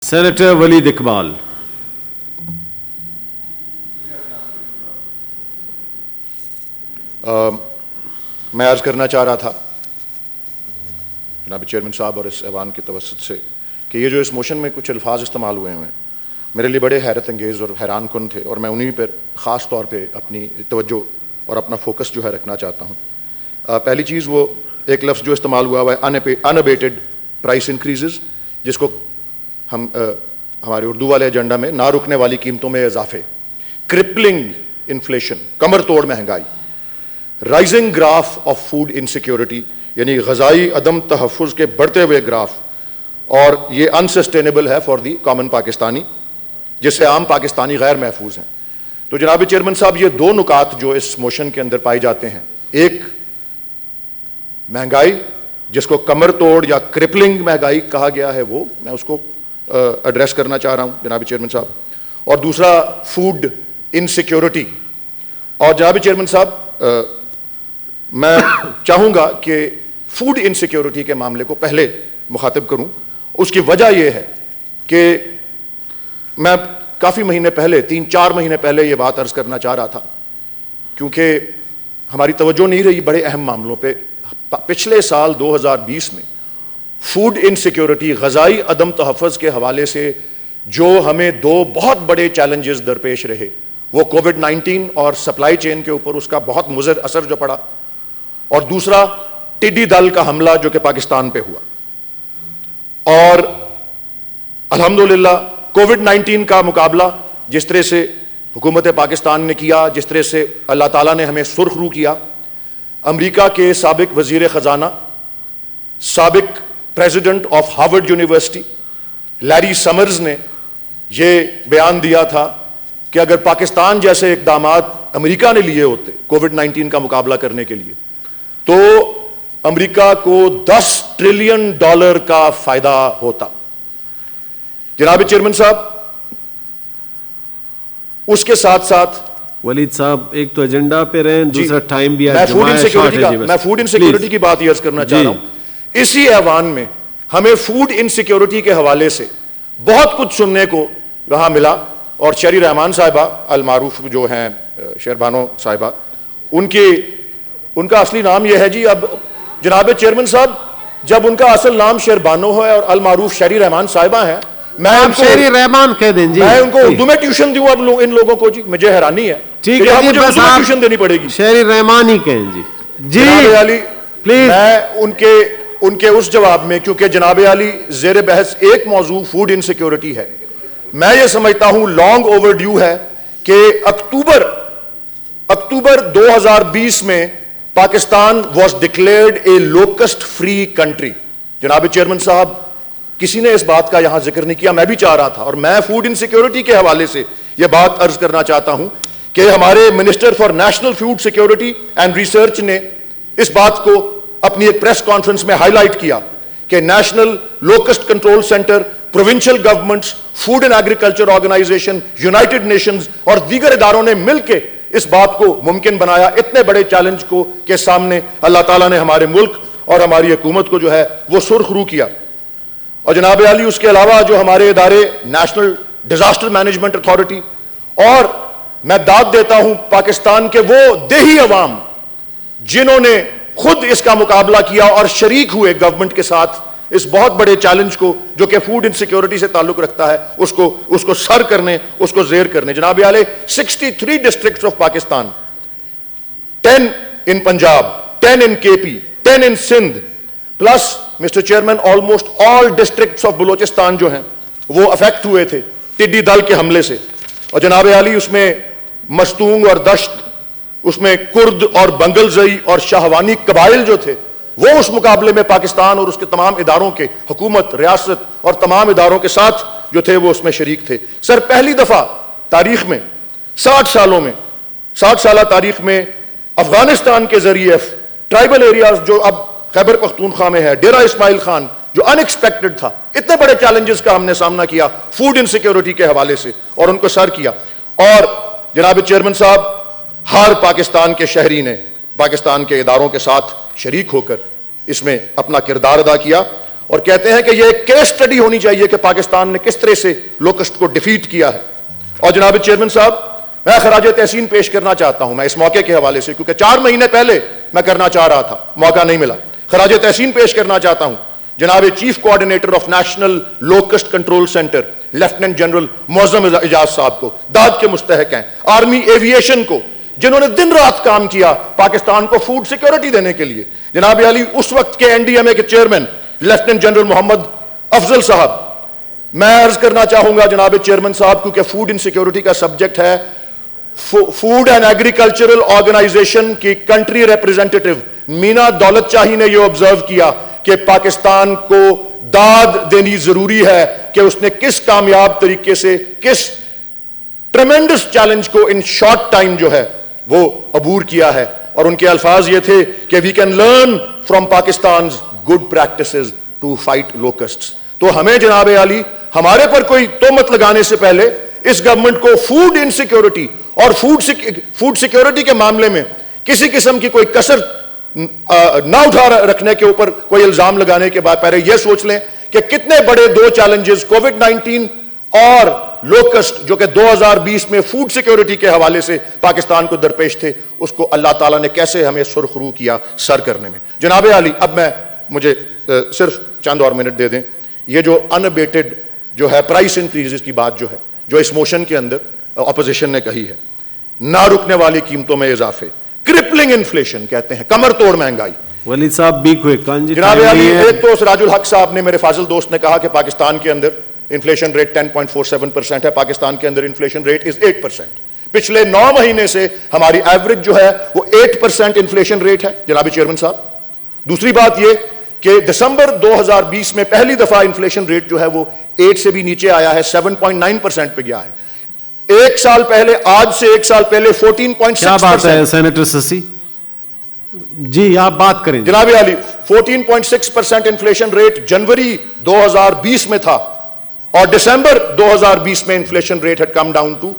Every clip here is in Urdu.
سینیٹر ولید اقبال. میں عرض کرنا چاہ رہا تھا جناب چیئرمین صاحب اور اس ایوان کی توسط سے کہ یہ جو اس موشن میں کچھ الفاظ استعمال ہوئے ہیں میرے لیے بڑے حیرت انگیز اور حیران کن تھے، اور میں انہی پر خاص طور پہ اپنی توجہ اور اپنا فوکس جو ہے رکھنا چاہتا ہوں. پہلی چیز وہ ایک لفظ جو استعمال ہوا ہے انابیٹڈ پرائس انکریزز، جس کو ہم ہمارے اردو والے ایجنڈا میں نہ رکنے والی قیمتوں میں اضافے، کرپلنگ انفلیشن، کمر توڑ مہنگائی، rising graph of food insecurity یعنی غذائی عدم تحفظ کے بڑھتے ہوئے گراف، اور یہ انسسٹینیبل ہے فار دی کامن پاکستانی، جس سے عام پاکستانی غیر محفوظ ہیں. تو جناب چیئرمین صاحب، یہ دو نکات جو اس موشن کے اندر پائے جاتے ہیں، ایک مہنگائی جس کو کمر توڑ یا کرپلنگ مہنگائی کہا گیا ہے، وہ میں اس کو ایڈریس کرنا چاہ رہا ہوں جناب چیئرمین صاحب، اور دوسرا فوڈ انسیکیورٹی. اور جناب چیئرمین صاحب، میں چاہوں گا کہ فوڈ انسیکیورٹی کے معاملے کو پہلے مخاطب کروں. اس کی وجہ یہ ہے کہ میں کافی مہینے پہلے 3-4 مہینے پہلے یہ بات عرض کرنا چاہ رہا تھا، کیونکہ ہماری توجہ نہیں رہی بڑے اہم معاملوں پہ. پچھلے سال 2020 میں فوڈ انسیکیورٹی، غذائی عدم تحفظ کے حوالے سے جو ہمیں دو بہت بڑے چیلنجز درپیش رہے، وہ کووڈ-19 اور سپلائی چین کے اوپر اس کا بہت مضر اثر جو پڑا، اور دوسرا ٹڈی دل کا حملہ جو کہ پاکستان پہ ہوا. اور الحمدللہ کووڈ-19 کا مقابلہ جس طرح سے حکومت پاکستان نے کیا، جس طرح سے اللہ تعالیٰ نے ہمیں سرخ رو کیا، امریکہ کے سابق وزیر خزانہ، سابق president of Harvard university Larry summers نے یہ بیان دیا تھا کہ اگر پاکستان جیسے اقدامات امریکہ نے لیے ہوتے کووڈ-19 کا مقابلہ کرنے کے لیے، تو امریکہ کو $10 ٹریلین کا فائدہ ہوتا. جناب چیئرمین صاحب، اس کے ساتھ ساتھ ولید صاحب ایک تو ایجنڈا پہ رہیں، دوسرا ٹائم بھی میں فوڈ انسیکیورٹی کی بات عرض کرنا چاہ رہا ہوں. اسی ایوان میں ہمیں فوڈ انسیکیورٹی کے حوالے سے بہت کچھ سننے کو وہاں ملا، اور شہری رحمان صاحبہ المعروف جو ہیں شہربانو صاحبہ، ان کا اصلی نام یہ ہے جی. اب جناب چیئرمین صاحب، جب ان کا اصل نام شہربانو ہے اور المعروف شہری رحمان صاحبہ ہیں، میں شہری رحمان کہہ دیں جی، میں ان کو اردو میں ٹیوشن دوں اب ان لوگوں کو جی. مجھے حیرانی ہے ٹھیک ہے، مجھے اردو میں ٹیوشن دینی پڑے گی. شہری رحمان ہی کہیں جی. جی جناب علی پلیز. میں ان کے اس جواب میں، کیونکہ جناب علی زیر بحث ایک موضوع فوڈ انسیکیورٹی ہے، میں یہ سمجھتا ہوں لانگ اوور ڈیو ہے کہ اکتوبر 2020 میں Pakistan was declared a locust free country. جناب چیئرمین صاحب، کسی نے اس بات کا یہاں ذکر نہیں کیا، میں بھی چاہ رہا تھا، اور میں فوڈ انسیکیورٹی کے حوالے سے یہ بات عرض کرنا چاہتا ہوں کہ ہمارے minister for national food security and research نے اس بات کو اپنی ایک پریس کانفرنس میں ہائی لائٹ کیا کہ national locust control centre, provincial governments, food and agriculture organisation, United Nations اور دیگر اداروں نے مل کے اس بات کو ممکن بنایا، اتنے بڑے چیلنج کو کے سامنے اللہ تعالیٰ نے ہمارے ملک اور ہماری حکومت کو جو ہے وہ سرخ رو کیا. اور جناب علی، اس کے علاوہ جو ہمارے ادارے نیشنل ڈیزاسٹر مینجمنٹ اتھارٹی، اور میں داد دیتا ہوں پاکستان کے وہ دیہی عوام جنہوں نے خود اس کا مقابلہ کیا اور شریک ہوئے گورنمنٹ کے ساتھ اس بہت بڑے چیلنج کو جو کہ فوڈ انسیکیورٹی سے تعلق رکھتا ہے، اس کو سر کرنے، اس کو زیر کرنے. جناب Ali, 63 districts of Pakistan, 10 in Punjab, 10 in K P, 10 in Sindh, plus mister chairman almost all districts of Balochistan جو ہیں وہ افیکٹ ہوئے تھے ٹڈی دل کے حملے سے. اور جناب علی، اس میں مستونگ اور دشت، اس میں کرد اور بنگل زئی اور شاہوانی قبائل جو تھے، وہ اس مقابلے میں پاکستان اور اس کے تمام اداروں کے، حکومت، ریاست اور تمام اداروں کے ساتھ جو تھے وہ اس میں شریک تھے. سر، پہلی دفعہ تاریخ میں 60 سالہ تاریخ میں افغانستان کے ذریعے ٹرائبل ایریاز جو اب خیبر پختونخوا میں ہے، ڈیرہ اسماعیل خان، جو ان ایکسپیکٹڈ تھا، اتنے بڑے چیلنجز کا ہم نے سامنا کیا فوڈ انسیکیورٹی کے حوالے سے اور ان کو سر کیا. اور جناب چیئرمین صاحب، ہر پاکستان کے شہری نے پاکستان کے اداروں کے ساتھ شریک ہو کر اس میں اپنا کردار ادا کیا. اور کہتے ہیں کہ یہ ایک کیس سٹڈی ہونی چاہیے کہ پاکستان نے کس طرح سے لوکسٹ کو ڈیفیٹ کیا ہے. اور جناب چیئرمین صاحب, میں خراج تحسین پیش کرنا چاہتا ہوں, میں اس موقع کے حوالے سے, کیونکہ 4 مہینے پہلے میں کرنا چاہ رہا تھا, موقع نہیں ملا, خراج تحسین پیش کرنا چاہتا ہوں جناب chief coordinator of national locust control centre lieutenant general معظم اعجاز صاحب کو, داد کے مستحق ہیں, آرمی ایویشن کو, جنہوں نے دن رات کام کیا پاکستان کو فوڈ سیکورٹی دینے کے لیے, جناب علی اس وقت کے این ڈی ایم اے کے چیئرمین لیفٹیننٹ جنرل محمد افضل صاحب. میں عرض کرنا چاہوں گا جناب چیئرمین صاحب, کیونکہ فوڈ انسیکیورٹی کا سبجیکٹ ہے, فوڈ اینڈ ایگریکلچرل آرگنائزیشن کی کنٹری ریپریزنٹیٹو مینا دولت چاہی نے یہ آبزرو کیا کہ پاکستان کو داد دینی ضروری ہے کہ اس نے کس کامیاب طریقے سے, کس ٹریمنڈس چیلنج کو ان شارٹ ٹائم جو ہے وہ عبور کیا ہے. اور ان کے الفاظ یہ تھے کہ we can learn from Pakistan's good practices to fight locusts. تو ہمیں جناب عالی ہمارے پر کوئی تہمت لگانے سے پہلے اس گورنمنٹ کو فوڈ انسیکیورٹی اور فوڈ سیکیورٹی کے معاملے میں کسی قسم کی کوئی کسر نہ اٹھا رکھنے کے اوپر کوئی الزام لگانے کے بعد پہلے یہ سوچ لیں کہ کتنے بڑے 2 چیلنجز کووڈ-19 اور لوکسٹ جو کہ 2020 میں فوڈ سیکیورٹی کے حوالے سے پاکستان کو درپیش تھے, اس کو اللہ تعالیٰ نے کیسے ہمیں سرخرو کیا سر کرنے میں. جناب عالی, اب مجھے صرف چند اور منٹ دے دیں. یہ جو انبیٹڈ جو ہے پرائس انکریزز کی بات جو ہے, جو اس موشن کے اندر اپوزیشن نے کہی ہے, نہ رکنے والی قیمتوں میں اضافے, کرپلنگ انفلیشن کہتے ہیں, کمر توڑ مہنگائی. ولید صاحب بھی کوئی کانجی جناب علی, ایک تو سراج الحق صاحب نے, میرے فاضل دوست نے کہا کہ پاکستان کے اندر انفلیشن ریٹ 10.47% ہے, پاکستان کے اندر انفلیشن ریٹ از 8%. پچھلے 9 مہینے سے ہماری ایوریج جو ہے وہ 8% انفلیشن ریٹ ہے جناب چیئرمین صاحب. دوسری بات یہ کہ دسمبر 2020 میں پہلی دفعہ انفلیشن ریٹ جو ہے وہ 8 سے بھی نیچے آیا ہے, 7.9% پہ گیا ہے. ایک سال پہلے, آج سے ایک سال پہلے 14.6%. کیا بات ہے سینیٹر سسی جی, آپ بات کریں. جناب علی, 14.6% انفلیشن ریٹ جنوری 2020 میں تھا, اور دسمبر 2020 میں inflation rate had come down to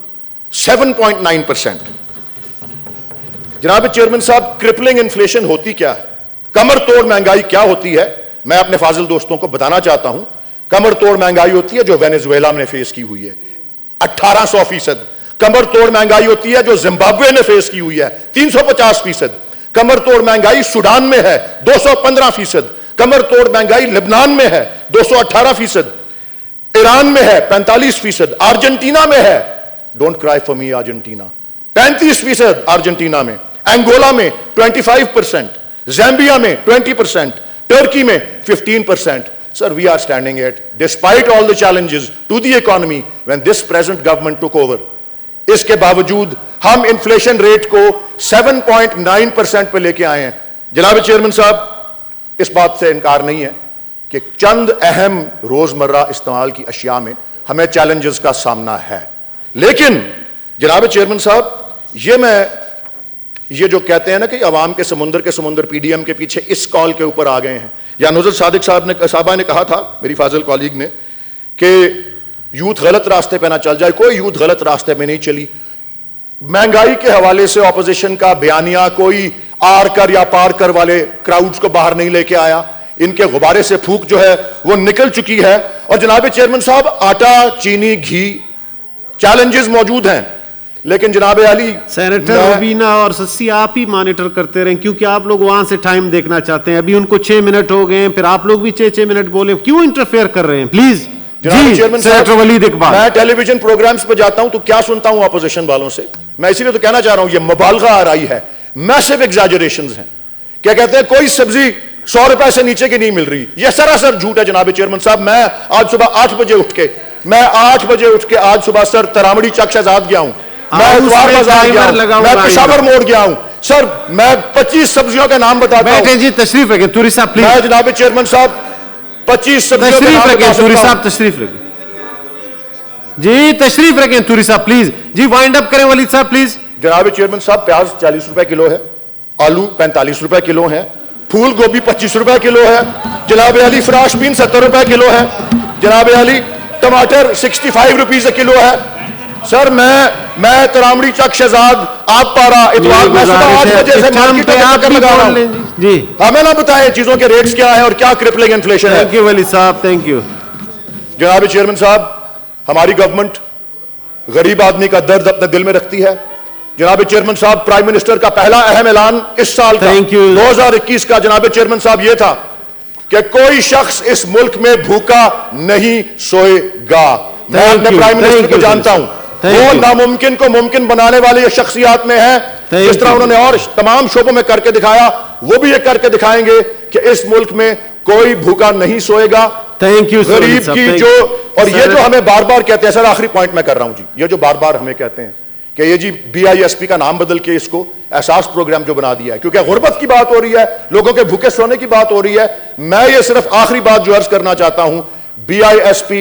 7.9%. جناب چیئرمین صاحب, کرپلنگ انفلیشن ہوتی کیا ہے, کمر توڑ مہنگائی کیا ہوتی ہے, میں اپنے فاضل دوستوں کو بتانا چاہتا ہوں. کمر توڑ مہنگائی ہوتی ہے جو وینیزویلا نے فیس کی ہوئی ہے 1800%. کمر توڑ مہنگائی ہوتی ہے جو زمبابوے نے فیس کی ہوئی ہے 350%. کمر توڑ مہنگائی سوڈان میں ہے 215%. کمر توڑ مہنگائی لبنان میں ہے 218%. ایران میں ہے 45%. ارجنٹینا میں ہے, ڈونٹ کرائی فار می ارجنٹینا, 35% ارجنٹینا میں. انگولا میں 25%. زامبیا میں 20%. ٹرکی میں 15%. Sir, we are standing at, despite all the challenges to the economy when this present government took over, اس کے باوجود ہم انفلیشن ریٹ کو 7.9% پہ لے کے آئے ہیں. جناب چیئرمین صاحب, اس بات سے انکار نہیں ہے کہ چند اہم روزمرہ استعمال کی اشیاء میں ہمیں چیلنجز کا سامنا ہے, لیکن جناب چیئرمین صاحب یہ جو کہتے ہیں نا کہ عوام کے سمندر پی ڈی ایم کے پیچھے اس کال کے اوپر آ گئے ہیں, یا نظر صادق صاحبہ نے کہا تھا, میری فاضل کالیگ نے, کہ یوتھ غلط راستے پہ نہ چل جائے. کوئی یوتھ غلط راستے پہ نہیں چلی. مہنگائی کے حوالے سے اپوزیشن کا بیانیہ کوئی آر کر یا پار کر والے کراؤڈز کو باہر نہیں لے کے آیا, ان کے غبارے سے پھونک جو ہے وہ نکل چکی ہے. اور جناب چیئرمین صاحب, آٹا, چینی, گھی, چیلنجز موجود ہیں, لیکن جناب علی سینیٹر روبینہ اور سسی آپ ہی مانیٹر کرتے رہیں, کیونکہ آپ لوگ وہاں سے ٹائم دیکھنا چاہتے ہیں. ابھی ان کو 6 منٹ ہو گئے ہیں, پھر آپ لوگ بھی 6 منٹ بولیں, کیوں انٹرفیئر کر رہے ہیں پلیز. جناب چیئرمین سینیٹر ولید اقبال, میں ٹیلی ویژن پروگرامز پہ جاتا ہوں تو کیا سنتا ہوں اپوزیشن والوں سے, میں اسی لیے تو کہنا چاہ رہا ہوں یہ مبالغہ آرائی ہے, میسو ایگزاجریشنز ہیں. کیا کہتے ہیں کوئی سبزی 100 روپے سے نیچے کی نہیں مل رہی, یہ سراسر جھوٹ ہے جناب چیئرمین صاحب. میں آج صبح 8 بجے اٹھ کے آج صبح سر ترامڑی چک شہزاد گیا ہوں, میں اتوار بازار گیا ہوں, میں پشاور موڑ گیا ہوں. سر میں 25 سبزیوں کے نام بتاتا ہوں. جی تشریف رکھیں توری صاحب پلیز. میں جناب چیئرمین صاحب 25 سبزیوں کے نام بتا توری صاحب تشریف رکھیں. جی تشریف رکھیں توری صاحب پلیز. جی وائنڈ اپ کریں ولید صاحب پلیز. جناب چیئرمین صاحب, پیاز 40 روپے کلو ہے, آلو 45 روپے کلو ہے, پھول گوبھی 25 روپے کلو ہے, جناب علی فراش بین 70 روپے کلو ہے, جناب علی ٹماٹر 65 روپیز کلو ہے, سر میں ترامڑی چک شہزاد آپ پارا اتوار میں صبح 8 بجے سے مارکیٹ میں چکر لگا رہا ہوں. جی ہمیں نہ بتائیں چیزوں کے ریٹس کیا ہیں اور کیا کرپلنگ انفلیشن ہے. تھینک یو ولی صاحب, تھینک یو. جناب چیئرمین صاحب, ہماری گورنمنٹ غریب آدمی کا درد اپنے دل میں رکھتی ہے. جناب چیئرمین صاحب, پرائم منسٹر کا پہلا اہم اعلان اس سال کا 2021 کا جناب چیئرمین صاحب یہ تھا کہ کوئی شخص اس ملک میں بھوکا نہیں سوئے گا. میں اپنے پرائم منسٹر کو جانتا ہوں, وہ ناممکن کو ممکن بنانے والے شخصیات میں ہیں. جس طرح انہوں نے اور تمام شعبوں میں کر کے دکھایا, وہ بھی یہ کر کے دکھائیں گے کہ اس ملک میں کوئی بھوکا نہیں سوئے گا. Thank you. غریب کی جو, اور یہ جو ہمیں بار بار کہتے ہیں, سر آخری پوائنٹ میں کر رہا ہوں جی, یہ جو بار بار ہمیں کہتے ہیں کہ یہ جی BISP کا نام بدل کے اس کو احساس پروگرام جو بنا دیا ہے, کیونکہ غربت کی بات ہو رہی ہے, لوگوں کے بھوکے سونے کی بات ہو رہی ہے. میں یہ صرف آخری بات جو عرض کرنا چاہتا ہوں, BISP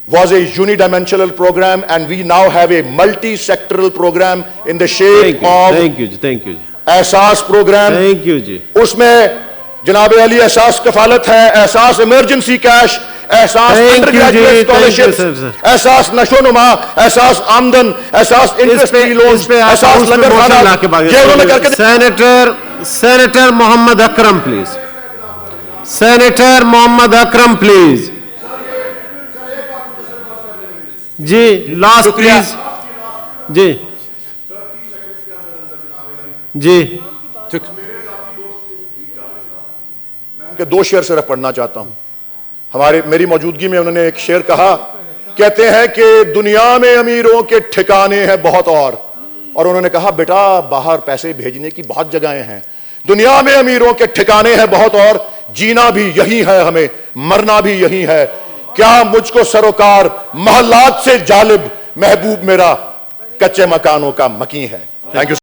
was a unidimensional program and we now have a multi-sectoral program in the shape of احساس پروگرام. اس میں جناب علی احساس کفالت ہے, احساس ایمرجنسی کیش, احساس انڈر گریجویٹ اسکالرشپ, احساس نشو نما, احساس آمدن, احساس انٹرسٹ فری لونز, احساس لنگر خانات, یہ انہوں نے کر کے. Senator Muhammad Akram please. Senator Muhammad Akram please. جی لاسٹ پلیز. جی جی کہ 2 شعر صرف پڑھنا چاہتا ہوں. میری موجودگی میں انہوں نے ایک شعر کہا, کہتے ہیں کہ دنیا میں امیروں کے ٹھکانے ہیں بہت, اور انہوں نے کہا بیٹا باہر پیسے بھیجنے کی بہت جگہیں ہیں. دنیا میں امیروں کے ٹھکانے ہیں بہت, اور جینا بھی یہی ہے ہمیں, مرنا بھی یہی ہے. کیا مجھ کو سروکار محلات سے جالب محبوب میرا کچے مکانوں کا مکیں ہے. Thank you.